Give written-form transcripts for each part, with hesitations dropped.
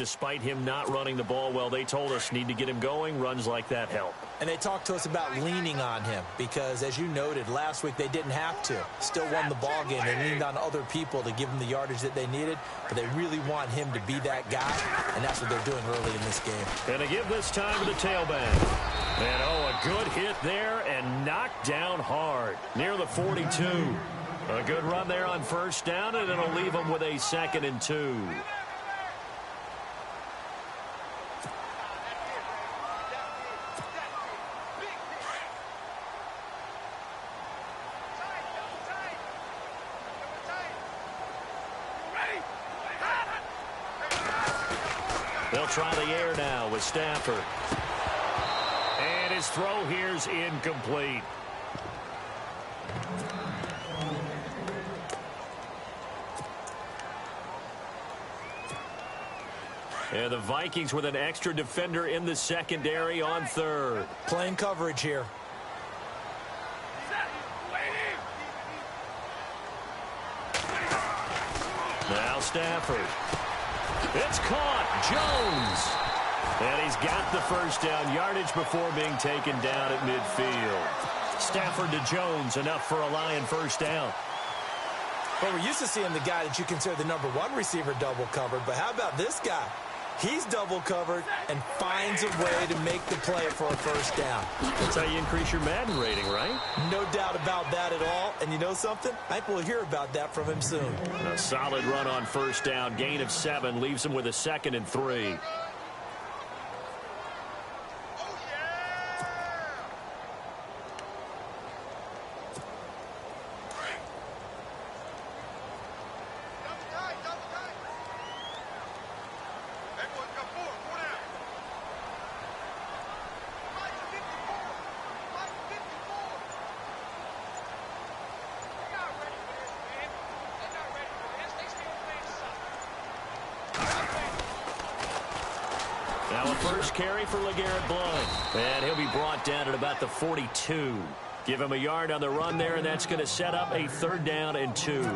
despite him not running the ball well. They told us need to get him going. Runs like that help. And they talked to us about leaning on him because, as you noted, last week they didn't have to. Still won the ball game. They leaned on other people to give them the yardage that they needed, but they really want him to be that guy, and that's what they're doing early in this game. And to give this time to the tailback. And, a good hit there and knocked down hard near the 42. A good run there on first down, and it'll leave them with a 2nd and 2. They'll try the air now with Stafford. And his throw here's incomplete. And the Vikings with an extra defender in the secondary on 3rd. Playing coverage here. Now Stafford. It's caught. Jones. And he's got the first down yardage before being taken down at midfield. Stafford to Jones, enough for a Lion first down. Well, we're used to seeing the guy that you consider the #1 receiver double covered, but how about this guy? He's double covered and finds a way to make the play for a first down. That's how you increase your Madden rating, right? No doubt about that at all. And you know something? I think we'll hear about that from him soon. A solid run on first down. Gain of 7 leaves him with a 2nd and 3. Now a first carry for LeGarrette Blount. And he'll be brought down at about the 42. Give him a yard on the run there, and that's going to set up a 3rd down and 2.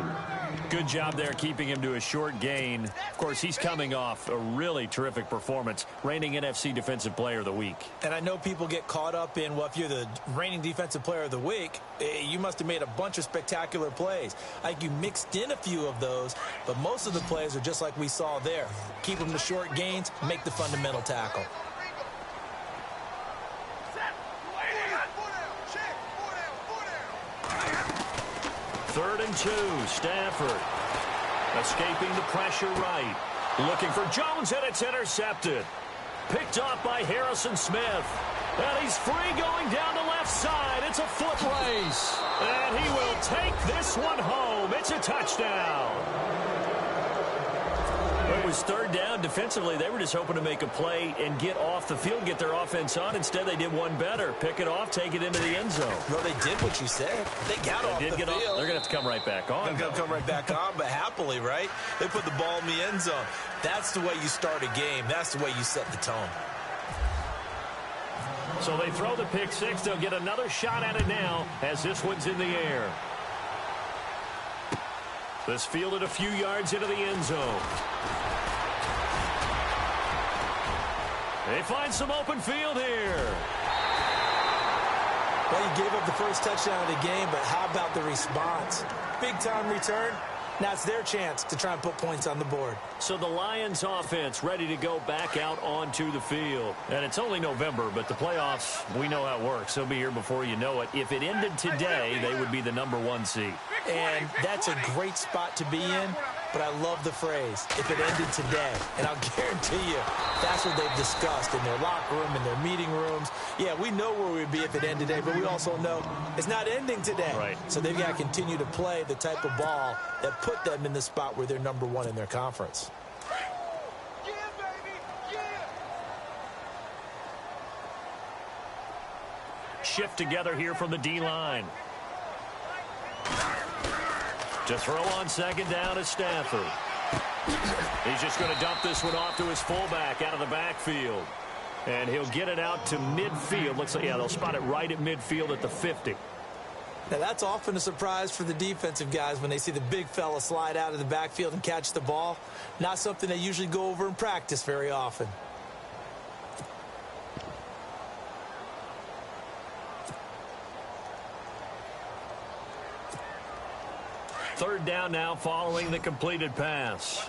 Good job there keeping him to a short gain. Of course, he's coming off a really terrific performance, reigning NFC Defensive Player of the Week. And I know people get caught up in, well, if you're the reigning Defensive Player of the Week, you must have made a bunch of spectacular plays. I think you mixed in a few of those, but most of the plays are just like we saw there. Keep them to short gains, make the fundamental tackle. Third and 2, Stafford. Escaping the pressure right. Looking for Jones, and it's intercepted. Picked off by Harrison Smith. And he's free going down the left side. It's a foot race. And he will take this one home. It's a touchdown. It was 3rd down. Defensively, they were just hoping to make a play and get off the field, get their offense on. Instead, they did one better. Pick it off, take it into the end zone. Well, they did what you said. They got off the field. They're going to have to come right back on. They're going to come right back on, but happily, right? They put the ball in the end zone. That's the way you start a game. That's the way you set the tone. So they throw the pick 6. They'll get another shot at it now as this one's in the air. This fielded a few yards into the end zone. They find some open field here. Well, you gave up the first touchdown of the game, but how about the response? Big-time return. Now it's their chance to try and put points on the board. So the Lions offense ready to go back out onto the field. And it's only November, but the playoffs, we know how it works. They'll be here before you know it. If it ended today, they would be the #1 seed. And that's a great spot to be in, but I love the phrase, if it ended today. And I'll guarantee you, that's what they've discussed in their locker room, in their meeting rooms. Yeah, we know where we'd be if it ended today, but we also know it's not ending today. Right. So they've got to continue to play the type of ball that put them in the spot where they're #1 in their conference. Yeah, baby, yeah. Shift together here from the D-line. To throw on 2nd down is Stafford. He's just going to dump this one off to his fullback out of the backfield. And he'll get it out to midfield. Looks like, yeah, they'll spot it right at midfield at the 50. Now, that's often a surprise for the defensive guys when they see the big fella slide out of the backfield and catch the ball. Not something they usually go over in practice very often. Third down now following the completed pass.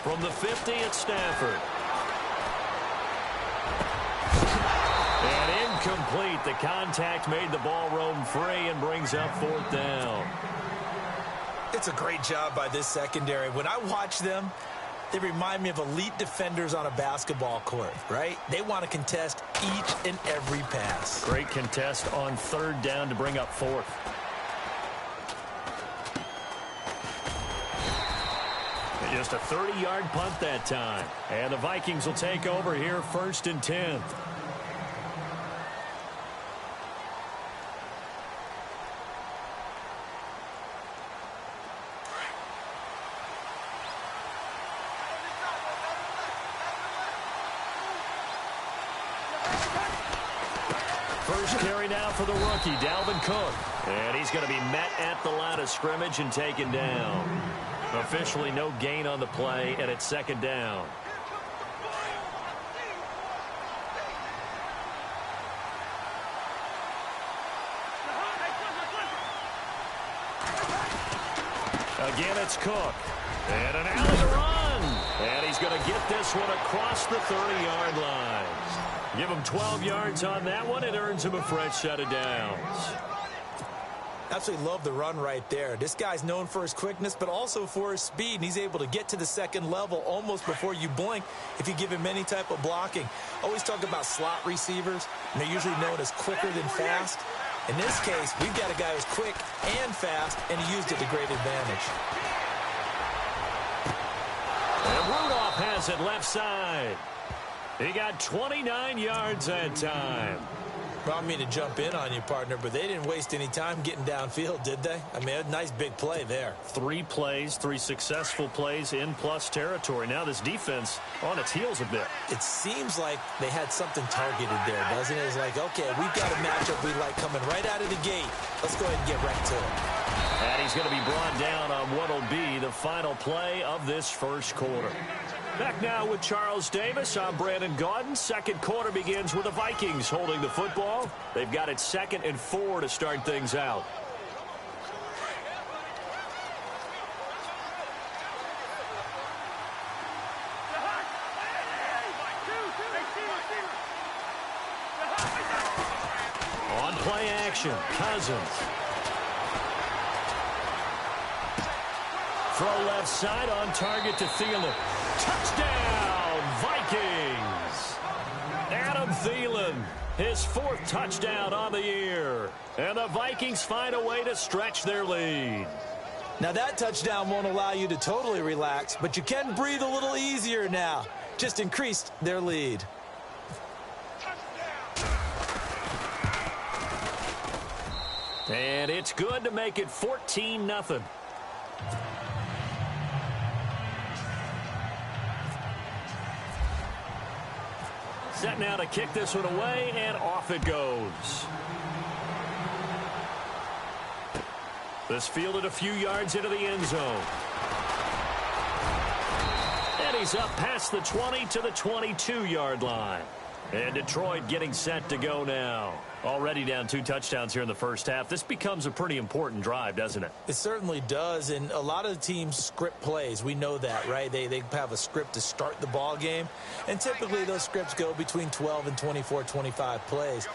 From the 50, it's Stafford. And incomplete. The contact made the ball roam free and brings up fourth down. It's a great job by this secondary. When I watch them, they remind me of elite defenders on a basketball court, right? They want to contest each and every pass. Great contest on third down to bring up fourth. Just a 30-yard punt that time. And the Vikings will take over here first and 10. First carry now for the rookie, Dalvin Cook. And he's going to be met at the line of scrimmage and taken down. Officially no gain on the play, and it's second down. Again, it's Cook. And an alley run. And he's going to get this one across the 30-yard line. Give him 12 yards on that one. It earns him a fresh set of downs. Absolutely love the run right there. This guy's known for his quickness, but also for his speed. And he's able to get to the second level almost before you blink if you give him any type of blocking. Always talk about slot receivers, and they're usually known as quicker than fast. In this case, we've got a guy who's quick and fast, and he used it to great advantage. And Rudolph has it left side. He got 29 yards that time. Well, I mean to jump in on you, partner, but they didn't waste any time getting downfield, did they? I mean, a nice big play there. 3 plays, 3 successful plays in plus territory. Now this defense on its heels a bit. It seems like they had something targeted there, doesn't it? It's like, okay, we've got a matchup we like coming right out of the gate. Let's go ahead and get right to it. And he's going to be brought down on what will be the final play of this first quarter. Back now with Charles Davis. I'm Brandon Gaudin. Second quarter begins with the Vikings holding the football. They've got it 2nd and 4 to start things out. On play action, Cousins. Throw left side on target to Thielen. Touchdown, Vikings! Adam Thielen, his 4th touchdown on the year. And the Vikings find a way to stretch their lead. Now that touchdown won't allow you to totally relax, but you can breathe a little easier now. Just increased their lead. And it's good to make it 14-0. Set now to kick this one away, and off it goes. This fielded a few yards into the end zone. And he's up past the 20 to the 22-yard line. And Detroit getting set to go now. Already down 2 touchdowns here in the first half. This becomes a pretty important drive, doesn't it? It certainly does, and a lot of teams script plays. We know that, right? They have a script to start the ball game, and typically those scripts go between 12 and 24, 25 plays.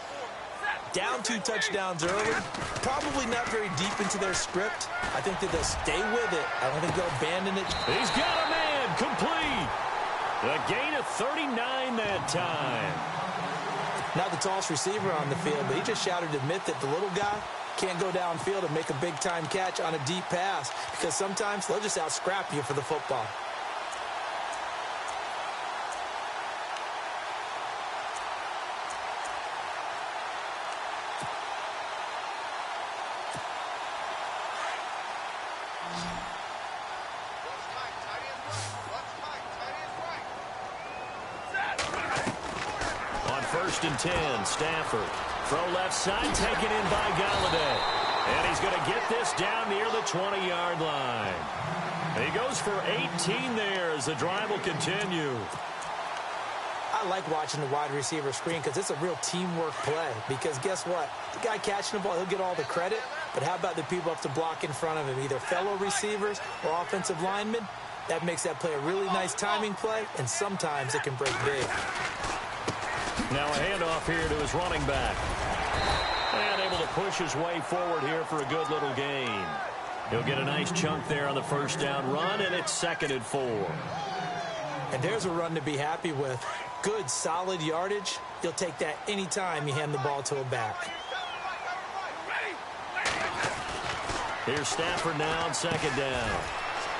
Down 2 touchdowns early, probably not very deep into their script. I think that they'll stay with it. I don't think they'll abandon it. He's got a man, complete. A gain of 39 that time. Not the tallest receiver on the field, but he just shouted to admit that the little guy can't go downfield and make a big-time catch on a deep pass because sometimes they'll just out-scrap you for the football. first and 10. Stafford. Throw left side, taken in by Galladay. And he's going to get this down near the 20-yard line. And he goes for 18 there as the drive will continue. I like watching the wide receiver screen because it's a real teamwork play. Because guess what? The guy catching the ball, he'll get all the credit. But how about the people up to block in front of him, either fellow receivers or offensive linemen? That makes that play a really nice timing play, and sometimes it can break big. Now a handoff here to his running back. And able to push his way forward here for a good little gain. He'll get a nice chunk there on the first down run, and it's 2nd and 4. And there's a run to be happy with. Good, solid yardage. You'll take that anytime you hand the ball to a back. Here's Stafford now on 2nd down.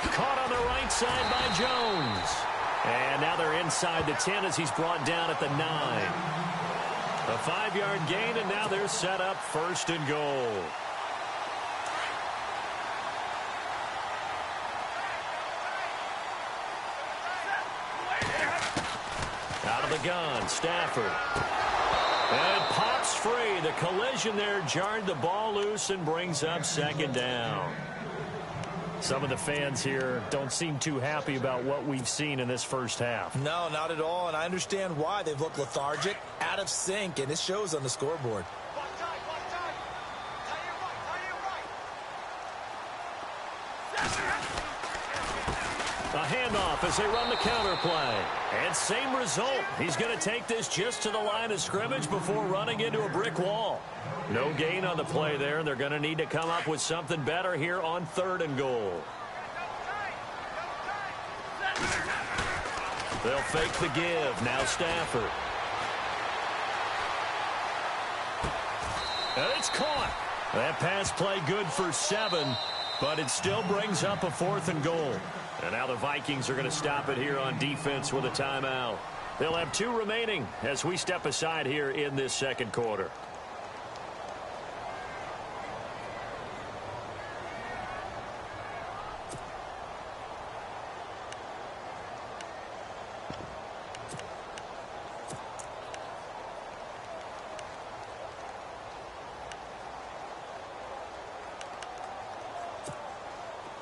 Caught on the right side by Jones. And now they're inside the 10 as he's brought down at the 9. A 5-yard gain, and now they're set up 1st and goal. Out of the gun, Stafford. And it pops free. The collision there jarred the ball loose and brings up 2nd down. Some of the fans here don't seem too happy about what we've seen in this first half. No, not at all, and I understand why. They've looked lethargic, out of sync, and it shows on the scoreboard. A handoff as they run the counter play. And same result. He's going to take this just to the line of scrimmage before running into a brick wall. No gain on the play there, and they're going to need to come up with something better here on 3rd and goal. They'll fake the give. Now Stafford. And it's caught. That pass play good for 7, but it still brings up a 4th and goal. And now the Vikings are going to stop it here on defense with a timeout. They'll have 2 remaining as we step aside here in this 2nd quarter.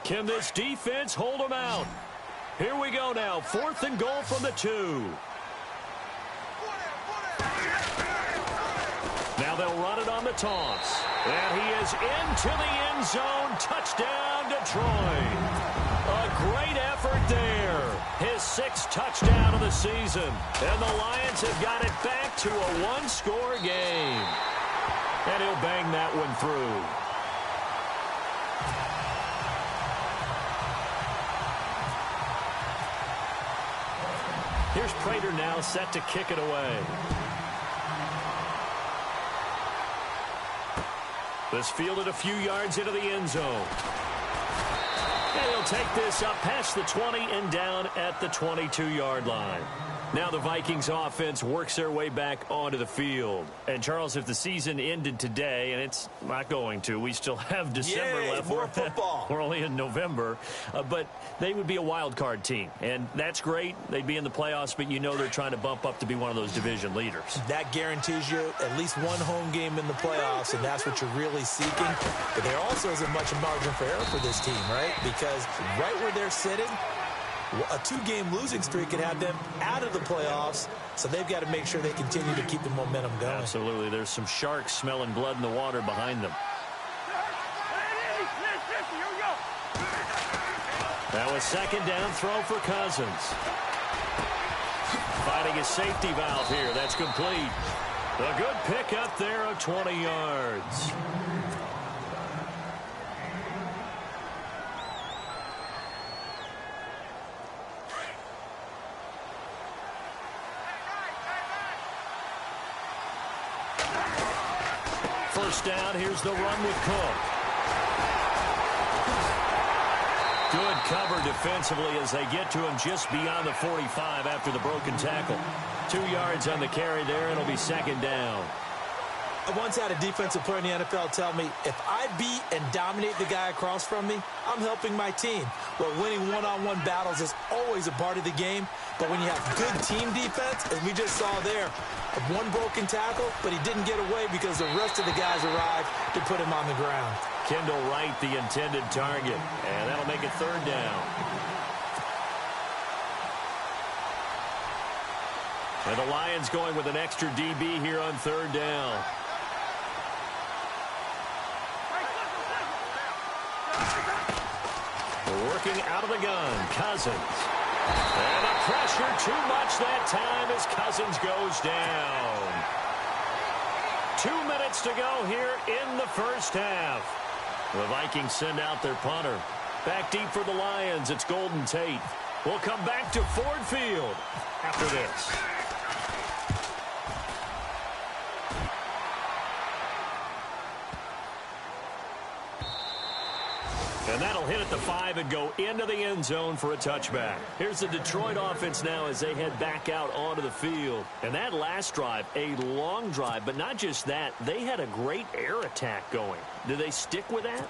Can this defense hold them out? Here we go now. 4th and goal from the 2. Now they'll run it on the toss. And he is into the end zone. Touchdown, Detroit. A great effort there. His 6th touchdown of the season. And the Lions have got it back to a 1-score game. And he'll bang that one through. Here's Prater now set to kick it away. This fielded a few yards into the end zone. And he'll take this up past the 20 and down at the 22-yard line. Now the Vikings offense works their way back onto the field. And, Charles, if the season ended today, and it's not going to, we still have December left. More football. We're only in November. But they would be a wild card team. And that's great. They'd be in the playoffs, but you know they're trying to bump up to be one of those division leaders. That guarantees you at least one home game in the playoffs, and that's what you're really seeking. But there also isn't much margin for error for this team, right? Because right where they're sitting, a 2-game losing streak could have them out of the playoffs, so they've got to make sure they continue to keep the momentum going. Absolutely. There's some sharks smelling blood in the water behind them. Now a 2nd down throw for Cousins. Fighting a safety valve here. That's complete. A good pickup there of 20 yards. First down, here's the run with Cook. Good cover defensively as they get to him just beyond the 45 after the broken tackle. 2 yards on the carry there. It'll be 2nd down. I once had a defensive player in the NFL tell me, if I beat and dominate the guy across from me, I'm helping my team. Well, winning one-on-one battles is always a part of the game, but when you have good team defense, as we just saw there, one broken tackle, but he didn't get away because the rest of the guys arrived to put him on the ground. Kendall Wright, the intended target, and that'll make it third down. And the Lions going with an extra DB here on third down. Working out of the gun, Cousins. And the pressure too much that time as Cousins goes down. 2 minutes to go here in the first half. The Vikings send out their punter. Back deep for the Lions, it's Golden Tate. We'll come back to Ford Field after this. And that'll hit at the 5 and go into the end zone for a touchback. Here's the Detroit offense now as they head back out onto the field. And that last drive, a long drive, but not just that, they had a great air attack going. Do they stick with that?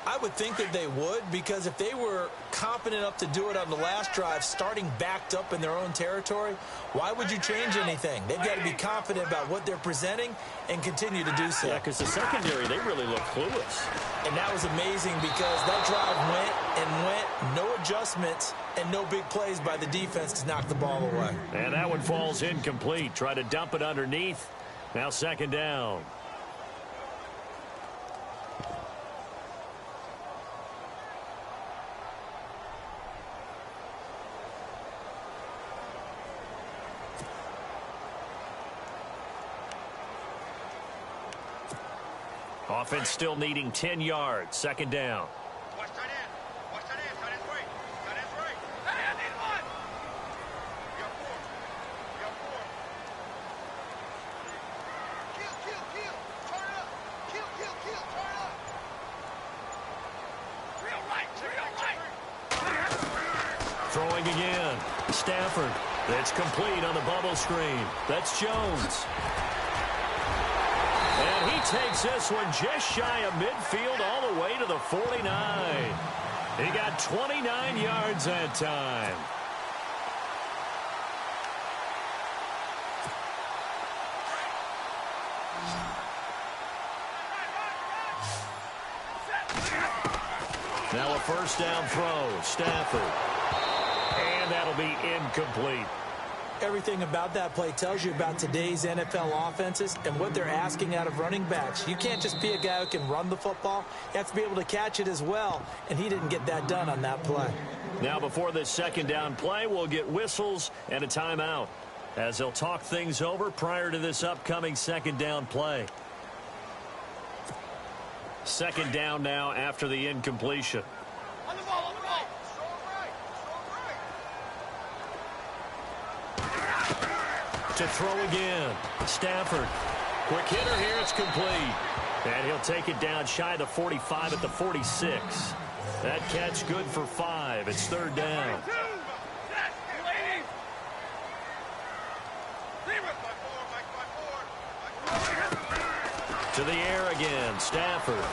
I would think that they would, because if they were confident enough to do it on the last drive, starting backed up in their own territory, why would you change anything? They've got to be confident about what they're presenting and continue to do so. Yeah, because the secondary, they really look clueless. And that was amazing because that drive went, no adjustments, and no big plays by the defense to knock the ball away. And that one falls incomplete. Try to dump it underneath. Now second down. Offense still needing 10 yards. Second down. Watch tight end. Watch tight end. Tight end's right. Tight end's right. Hey, I need one. You got 4. You got 4. Kill. Turn up. Kill. Turn up. Real right. Throwing again. Stafford. It's complete on the bubble screen. That's Jones. And he takes this one just shy of midfield all the way to the 49. He got 29 yards that time. Now a first down throw. Stafford. And that'll be incomplete. Everything about that play tells you about today's NFL offenses and what they're asking out of running backs. You can't just be a guy who can run the football. You have to be able to catch it as well, and he didn't get that done on that play. Now before this second down play, we'll get whistles and a timeout as they'll talk things over prior to this upcoming second down play. Second down now after the incompletion. On the ball. To throw again. Stafford. Quick hitter here. It's complete. And he'll take it down shy of the 45 at the 46. That catch good for 5. It's third down. To the air again. Stafford.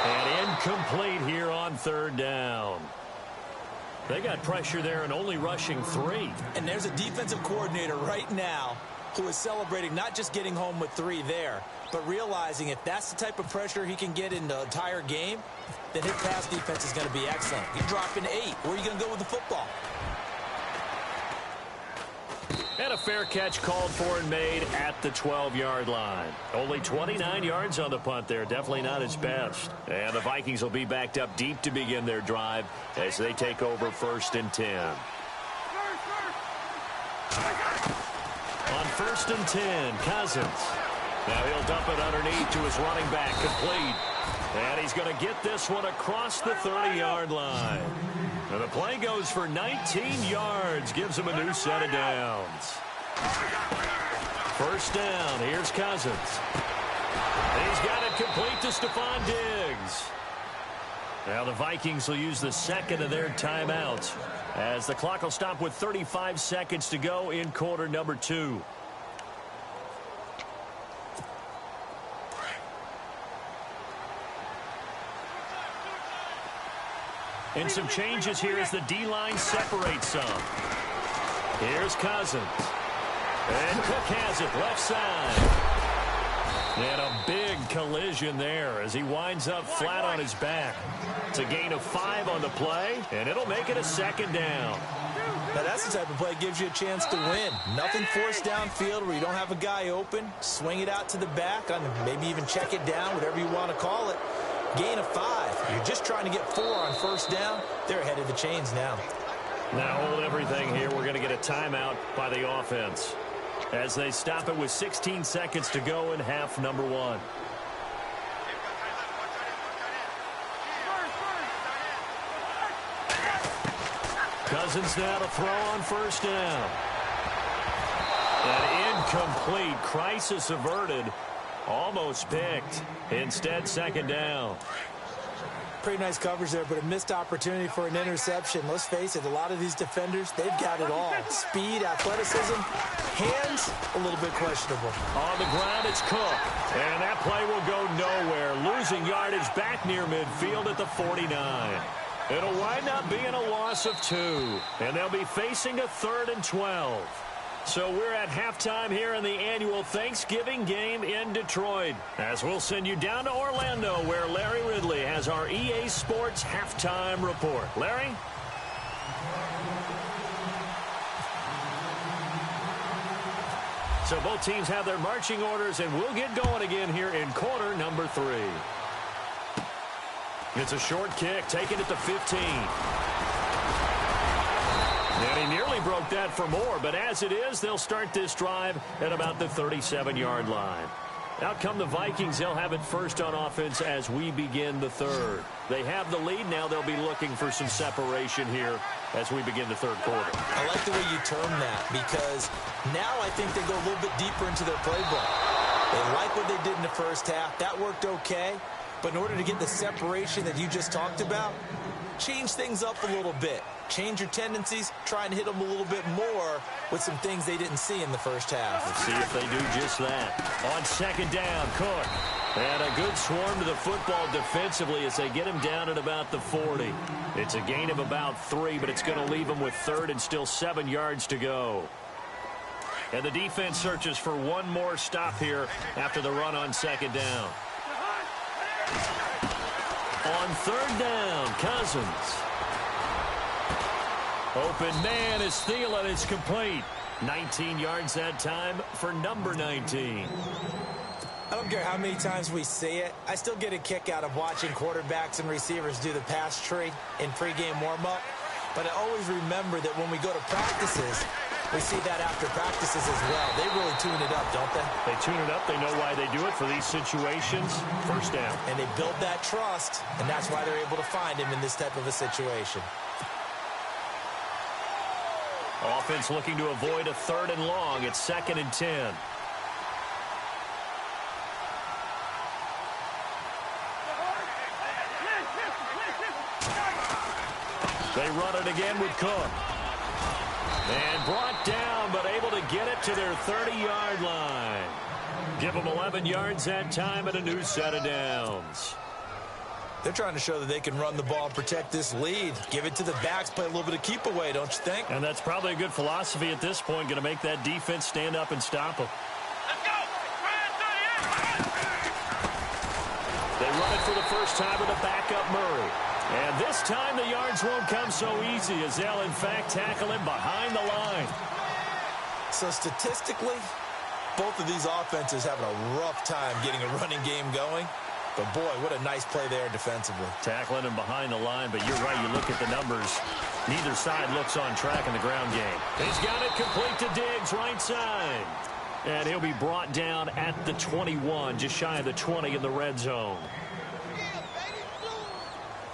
And incomplete here on third down. They got pressure there and only rushing 3. And there's a defensive coordinator right now who is celebrating not just getting home with 3 there, but realizing if that's the type of pressure he can get in the entire game, then his pass defense is going to be excellent. You drop in 8. Where are you going to go with the football? And a fair catch called for and made at the 12-yard line. Only 29 yards on the punt there. Definitely not his best. And the Vikings will be backed up deep to begin their drive as they take over first and 10. On first and 10, Cousins. Now he'll dump it underneath to his running back, complete. And he's going to get this one across the 30-yard line. And the play goes for 19 yards, gives him a new set of downs. First down, here's Cousins. He's got it complete to Stephon Diggs. Now the Vikings will use the second of their timeouts as the clock will stop with 35 seconds to go in quarter number 2. And some changes here as the D-line separates some. Here's Cousins. And Cook has it left side. And a big collision there as he winds up flat on his back. It's a gain of 5 on the play, and it'll make it a second down. Now, that's the type of play that gives you a chance to win. Nothing forced downfield where you don't have a guy open. Swing it out to the back, and maybe even check it down, whatever you want to call it. Gain of 5. You're just trying to get 4 on first down. They're ahead of the chains now. Now hold everything here. We're going to get a timeout by the offense as they stop it with 16 seconds to go in half number 1. Cousins now to throw on first down. An incomplete. Crisis averted. Almost picked. Instead, second down. Pretty nice coverage there, but a missed opportunity for an interception. Let's face it, a lot of these defenders, they've got it all. Speed, athleticism, hands, a little bit questionable. On the ground, it's Cook. And that play will go nowhere. Losing yardage back near midfield at the 49. It'll wind up being a loss of 2. And they'll be facing a 3rd and 12. So we're at halftime here in the annual Thanksgiving game in Detroit. As we'll send you down to Orlando where Larry Ridley has our EA Sports halftime report. Larry? So both teams have their marching orders, and we'll get going again here in quarter number 3. It's a short kick, taking it to 15. And he nearly broke that for more, but as it is, they'll start this drive at about the 37-yard line. Out come the Vikings. They'll have it first on offense as we begin the 3rd. They have the lead. Now they'll be looking for some separation here as we begin the 3rd quarter. I like the way you term that because now I think they go a little bit deeper into their playbook. They like what they did in the first half. That worked okay. But in order to get the separation that you just talked about, change things up a little bit. Change your tendencies, try and hit them a little bit more with some things they didn't see in the first half. Let's see if they do just that. On second down, Cook. And a good swarm to the football defensively as they get him down at about the 40. It's a gain of about 3, but it's going to leave him with 3rd and still 7 yards to go. And the defense searches for one more stop here after the run on second down. On 3rd down, Cousins. Open man is Thielen. It's complete. 19 yards that time for number 19. I don't care how many times we see it. I still get a kick out of watching quarterbacks and receivers do the pass tree in pregame warm-up. But I always remember that when we go to practices, we see that after practices as well. They really tune it up, don't they? They tune it up. They know why they do it for these situations. First down. And they build that trust, and that's why they're able to find him in this type of a situation. Offense looking to avoid a 3rd and long. It's 2nd and 10. They run it again with Cook. And brought down, but able to get it to their 30-yard line. Give them 11 yards that time and a new set of downs. They're trying to show that they can run the ball and protect this lead. Give it to the backs, play a little bit of keep away, don't you think? And that's probably a good philosophy at this point, going to make that defense stand up and stop them. Let's go! They run it for the first time with a backup Murray. And this time the yards won't come so easy as they'll, in fact, tackle him behind the line. So statistically, both of these offenses having a rough time getting a running game going. But, boy, what a nice play there defensively. Tackling him behind the line, but you're right. You look at the numbers. Neither side looks on track in the ground game. He's got it complete to Diggs, right side. And he'll be brought down at the 21, just shy of the 20 in the red zone.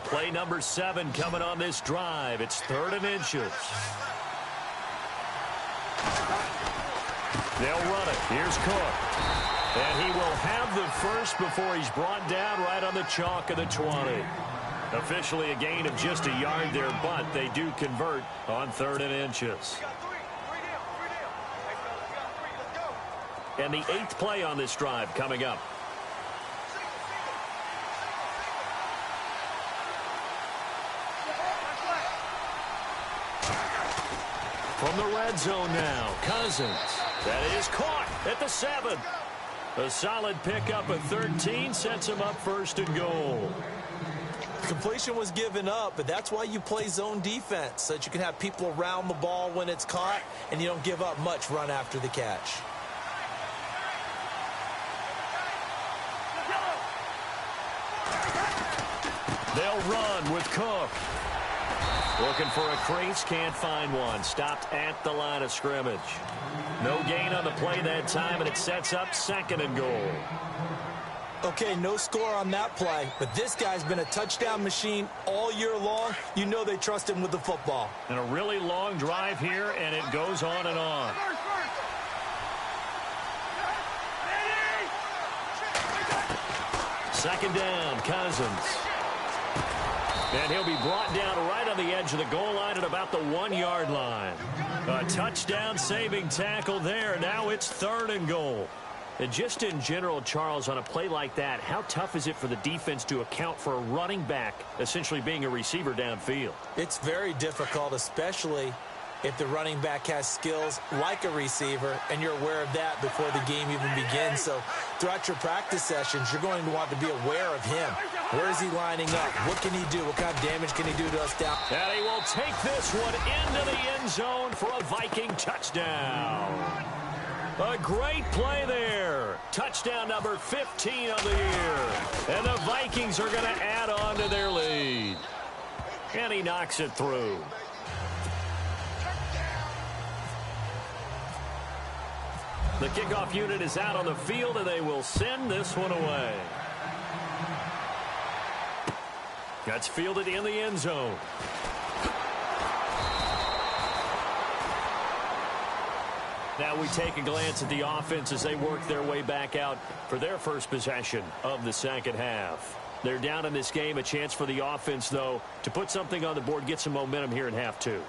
Play number 7 coming on this drive. It's 3rd and inches. They'll run it. Here's Cook. And he will have the first before he's brought down right on the chalk of the 20. Officially a gain of just a yard there, but they do convert on 3rd and inches. And the 8th play on this drive coming up. From the red zone now, Cousins. That is caught at the 7. A solid pickup at 13 sets him up first and goal. Completion was given up, but that's why you play zone defense, so that you can have people around the ball when it's caught, and you don't give up much run after the catch. They'll run with Cook. Looking for a crease, can't find one. Stopped at the line of scrimmage. No gain on the play that time, and it sets up second and goal. Okay, no score on that play, but this guy's been a touchdown machine all year long. You know they trust him with the football. And a really long drive here, and it goes on and on. Second down, Cousins. And he'll be brought down right on the edge of the goal line at about the 1-yard line. A touchdown-saving tackle there. Now it's third and goal. And just in general, Charles, on a play like that, how tough is it for the defense to account for a running back essentially being a receiver downfield? It's very difficult, especially if the running back has skills like a receiver, and you're aware of that before the game even begins. So throughout your practice sessions, you're going to want to be aware of him. Where is he lining up? What can he do? What kind of damage can he do to us down? And he will take this one into the end zone for a Viking touchdown. A great play there. Touchdown number 15 of the year. And the Vikings are going to add on to their lead. And he knocks it through. The kickoff unit is out on the field, and they will send this one away. That's fielded in the end zone. Now we take a glance at the offense as they work their way back out for their first possession of the second half. They're down in this game. A chance for the offense, though, to put something on the board, get some momentum here in half two.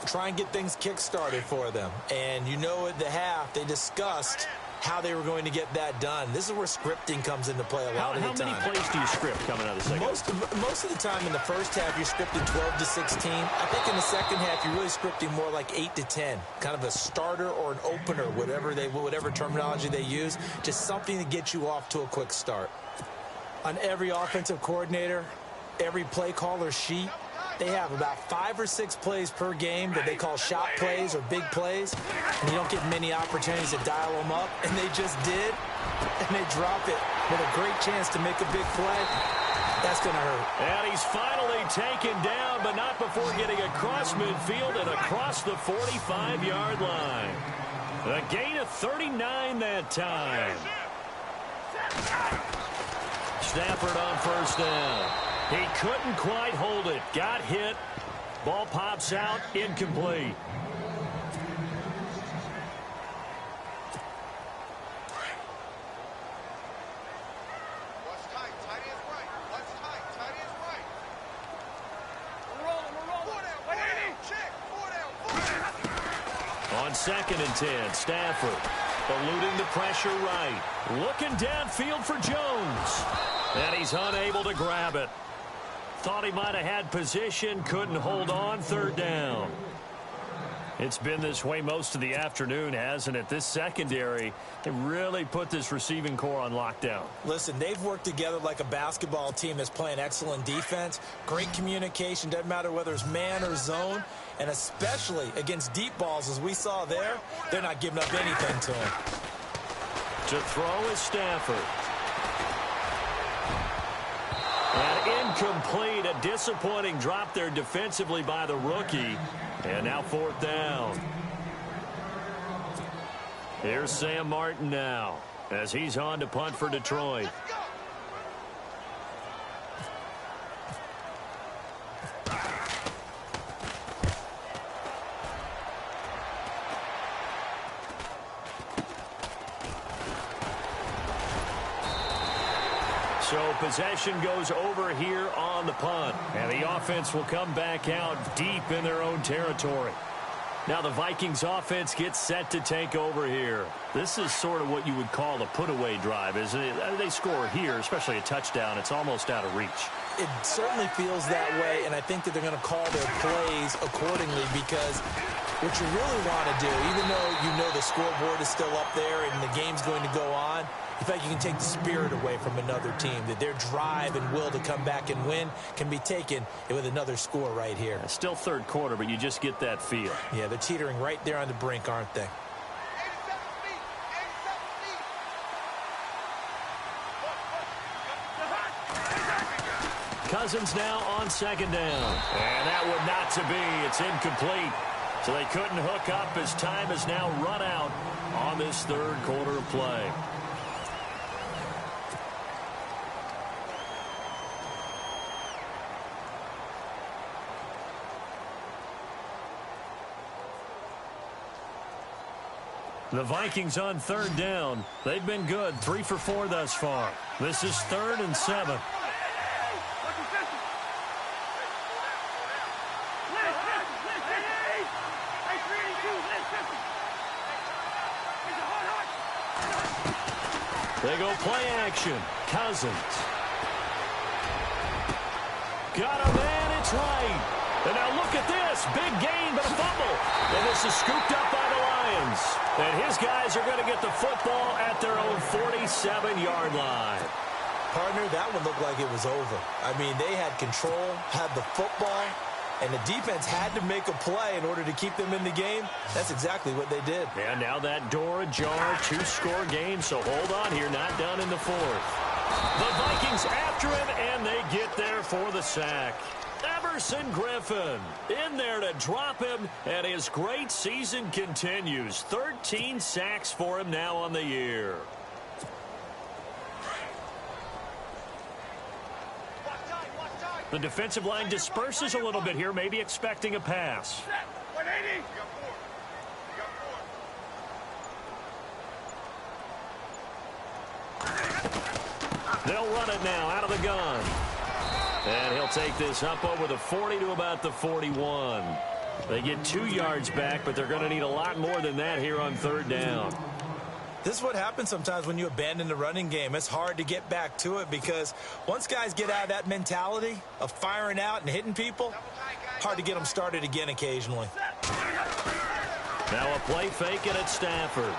Try and get things kick-started for them. And you know at the half, they discussed how they were going to get that done. This is where scripting comes into play a lot of the time. How many plays do you script coming out of the second? Most of the time in the first half, you're scripting 12 to 16. I think in the second half, you're really scripting more like 8 to 10. Kind of a starter or an opener, whatever terminology they use. Just something to get you off to a quick start. On every offensive coordinator, every play caller sheet, they have about 5 or 6 plays per game that they call shot plays or big plays, and you don't get many opportunities to dial them up, and they just did, and they drop it with a great chance to make a big play. That's going to hurt. And he's finally taken down, but not before getting across midfield and across the 45-yard line. A gain of 39 that time. Stafford on first down. He couldn't quite hold it. Got hit. Ball pops out. Incomplete. What's tight? Tight is right. What's tight? Tight is right. We're rolling. 4 down. Check. 4 down. On second and 10, Stafford eluding the pressure right. Looking downfield for Jones. And he's unable to grab it. Thought he might have had position, couldn't hold on, third down. It's been this way most of the afternoon, hasn't it? This secondary, they really put this receiving core on lockdown. Listen, they've worked together like a basketball team that's playing excellent defense. Great communication, doesn't matter whether it's man or zone. And especially against deep balls, as we saw there, they're not giving up anything to him. To throw is Stafford. And incomplete, a disappointing drop there defensively by the rookie. And now fourth down. Here's Sam Martin now as he's on to punt for Detroit. So possession goes over here on the punt. And the offense will come back out deep in their own territory. Now the Vikings offense gets set to take over here. This is sort of what you would call a put-away drive, isn't it? They score here, especially a touchdown. It's almost out of reach. It certainly feels that way, and I think that they're going to call their plays accordingly because What you really want to do, even though you know the scoreboard is still up there and the game's going to go on, you feel like you can take the spirit away from another team, that their drive and will to come back and win can be taken with another score right here. It's still third quarter, but you just get that feel. Yeah, they're teetering right there on the brink, aren't they? 87 feet. 87 feet. Cousins now on second down. And that would not to be. It's incomplete. So they couldn't hook up as time has now run out on this third quarter of play. The Vikings on third down. They've been good, 3 for 4 thus far. This is 3rd and 7. They go play action. Cousins. Got a man, it's right. And now look at this. Big gain, but a fumble. And this is scooped up by the Lions. And his guys are going to get the football at their own 47-yard line. Partner, that one looked like it was over. I mean, they had control, had the football, and the defense had to make a play in order to keep them in the game. That's exactly what they did. And now that door ajar, 2-score game, so hold on here, not done in the 4th. The Vikings after him, and they get there for the sack. Everson Griffin in there to drop him, and his great season continues. 13 sacks for him now on the year. The defensive line disperses a little bit here, maybe expecting a pass. 180. They'll run it now out of the gun. And he'll take this up over the 40 to about the 41. They get 2 yards back, but they're going to need a lot more than that here on third down. This is what happens sometimes when you abandon the running game. It's hard to get back to it because once guys get out of that mentality of firing out and hitting people, hard to get them started again occasionally. Now a play fake and it's Stafford.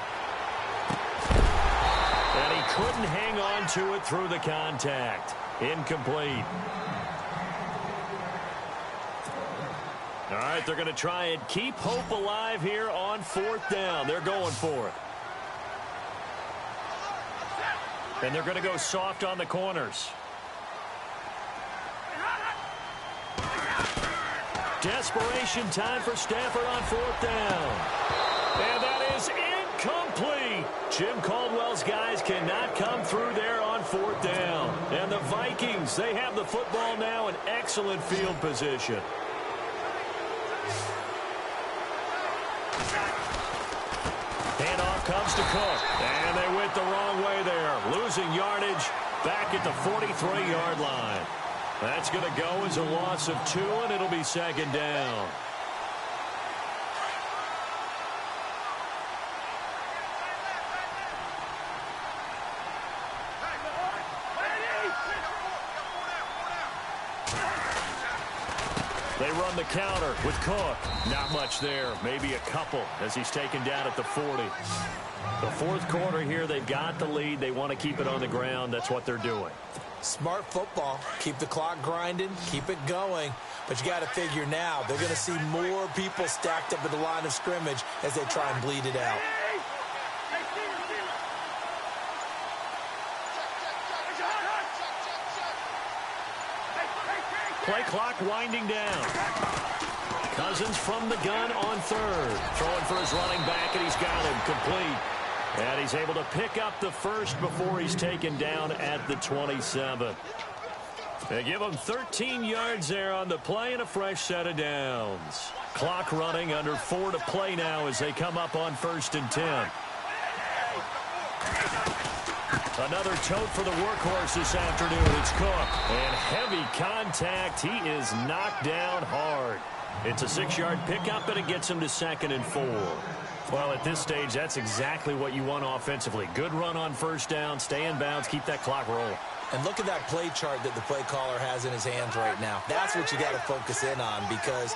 And he couldn't hang on to it through the contact. Incomplete. All right, they're going to try and keep hope alive here on 4th down. They're going for it. And they're going to go soft on the corners. Desperation time for Stafford on 4th down. And that is incomplete. Jim Caldwell's guys cannot come through there on 4th down. And the Vikings, they have the football now in excellent field position. Handoff comes to Cook. And they went the wrong way there. Losing yardage back at the 43-yard line. That's going to go as a loss of 2, and it'll be 2nd down. They run the counter with Cook. Not much there. Maybe a couple as he's taken down at the 40. The 4th quarter here, they've got the lead. They want to keep it on the ground. That's what they're doing. Smart football. Keep the clock grinding. Keep it going. But you got to figure now they're going to see more people stacked up at the line of scrimmage as they try and bleed it out. Play clock winding down. Cousins from the gun on 3rd. Throwing for his running back, and he's got him complete. And he's able to pick up the 1st before he's taken down at the 27. They give him 13 yards there on the play and a fresh set of downs. Clock running, under 4 to play now as they come up on 1st and 10. Another tote for the workhorse this afternoon. It's Cook. And heavy contact. He is knocked down hard. It's a 6-yard pickup, and it gets him to 2nd and 4. Well, at this stage, that's exactly what you want offensively. Good run on 1st down, stay in bounds, keep that clock rolling. And look at that play chart that the play caller has in his hands right now. That's what you got to focus in on because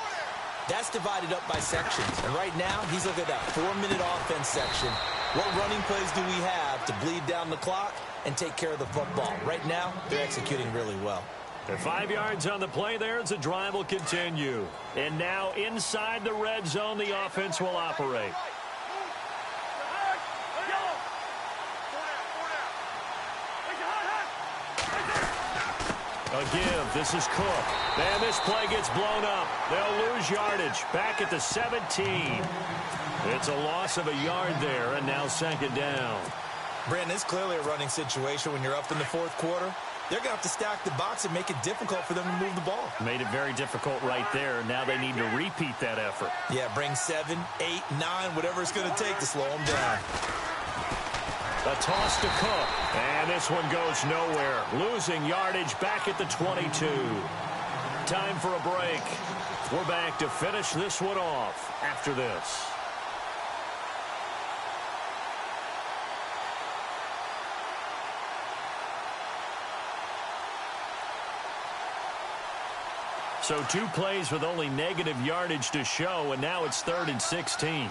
That's divided up by sections. And right now, he's looking at that 4-minute offense section. What running plays do we have to bleed down the clock and take care of the football? Right now, they're executing really well. The 5 yards on the play there as the drive will continue. And now inside the red zone, the offense will operate. A give. This is Cook. And this play gets blown up. They'll lose yardage. Back at the 17. It's a loss of a yard there, and now second down. Brandon, it's clearly a running situation when you're up in the fourth quarter. They're going to have to stack the box and make it difficult for them to move the ball. Made it very difficult right there. Now they need to repeat that effort. Yeah, bring 7, 8, 9, whatever it's going to take to slow them down. A toss to Cook. And this one goes nowhere. Losing yardage back at the 22. Time for a break. We're back to finish this one off after this. So 2 plays with only negative yardage to show, and now it's 3rd and 16.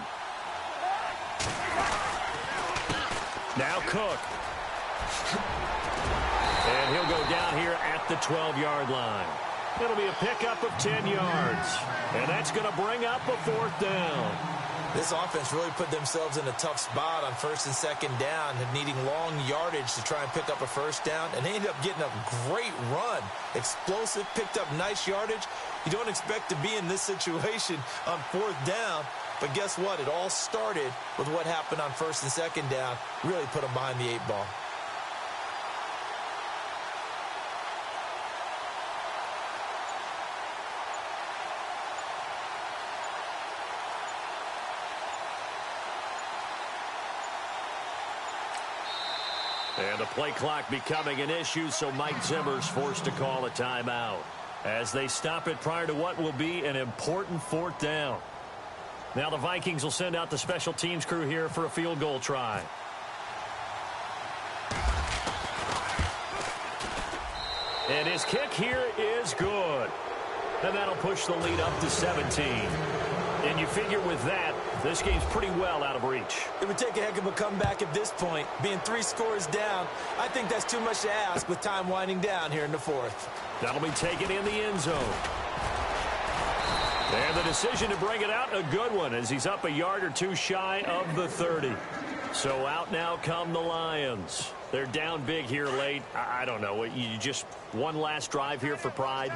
Now Cook. And he'll go down here at the 12-yard line. It'll be a pickup of 10 yards. And that's going to bring up a 4th down. This offense really put themselves in a tough spot on 1st and 2nd down, needing long yardage to try and pick up a 1st down. And they ended up getting a great run. Explosive, picked up nice yardage. You don't expect to be in this situation on 4th down. But guess what? It all started with what happened on 1st and 2nd down. Really put them behind the 8 ball. And the play clock becoming an issue, so Mike Zimmer's forced to call a timeout as they stop it prior to what will be an important 4th down. Now the Vikings will send out the special teams crew here for a field goal try. And his kick here is good. And that'll push the lead up to 17. And you figure with that, this game's pretty well out of reach. It would take a heck of a comeback at this point. Being 3 scores down, I think that's too much to ask with time winding down here in the 4th. That'll be taken in the end zone. And the decision to bring it out, a good one, as he's up a yard or 2 shy of the 30. So out now come the Lions. They're down big here late. I don't know. You just one last drive here for pride?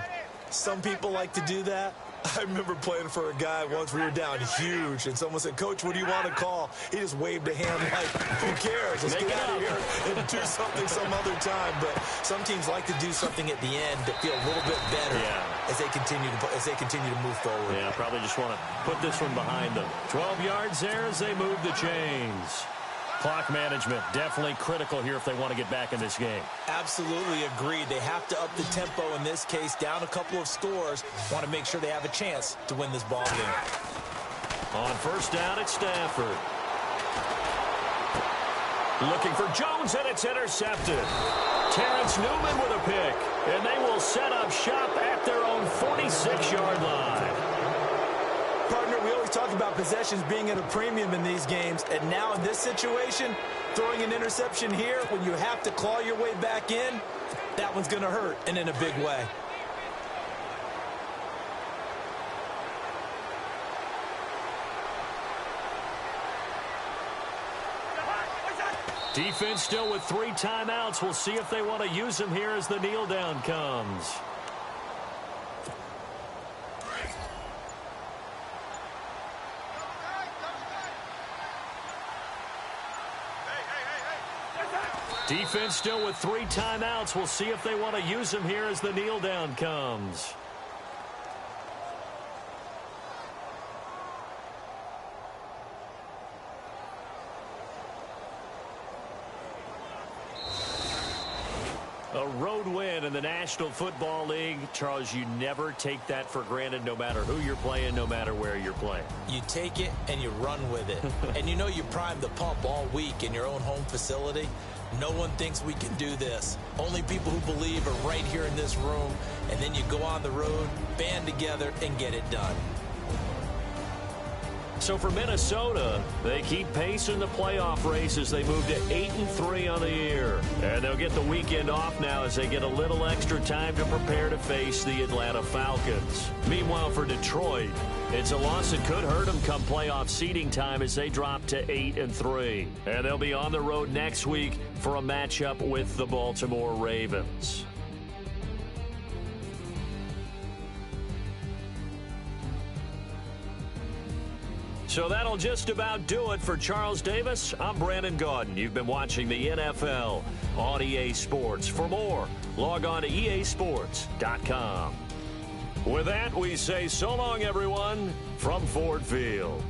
Some people like to do that. I remember playing for a guy once. We were down huge, and someone said, "Coach, what do you want to call?" He just waved a hand like, "Who cares? Let's get out of here and do something some other time." But some teams like to do something at the end that feel a little bit better as they continue to move forward. Yeah, probably just want to put this one behind them. 12 yards there as they move the chains. Clock management definitely critical here if they want to get back in this game. Absolutely agreed. They have to up the tempo in this case, down a couple of scores. Want to make sure they have a chance to win this ball game. On 1st down, it's Stafford. Looking for Jones, and it's intercepted. Terrence Newman with a pick, and they will set up shop at their own 46-yard line. Partner, we always talk about possessions being at a premium in these games, and now in this situation, throwing an interception here when you have to claw your way back in, that one's going to hurt, and in a big way. Defense still with 3 timeouts. We'll see if they want to use them here as the kneel down comes. Defense still with 3 timeouts. We'll see if they want to use them here as the kneel down comes. A road win in the National Football League. Charles, you never take that for granted no matter who you're playing, no matter where you're playing. You take it and you run with it. And you know you primed the pump all week in your own home facility. No one thinks we can do this. Only people who believe are right here in this room. And then you go on the road, band together, and get it done. So for Minnesota, they keep pace in the playoff race as they move to 8-3 on the year. And they'll get the weekend off now as they get a little extra time to prepare to face the Atlanta Falcons. Meanwhile, for Detroit, it's a loss that could hurt them come playoff seeding time as they drop to 8-3. And they'll be on the road next week for a matchup with the Baltimore Ravens. So that'll just about do it for Charles Davis. I'm Brandon Gaudin. You've been watching the NFL on EA Sports. For more, log on to easports.com. With that, we say so long, everyone, from Ford Field.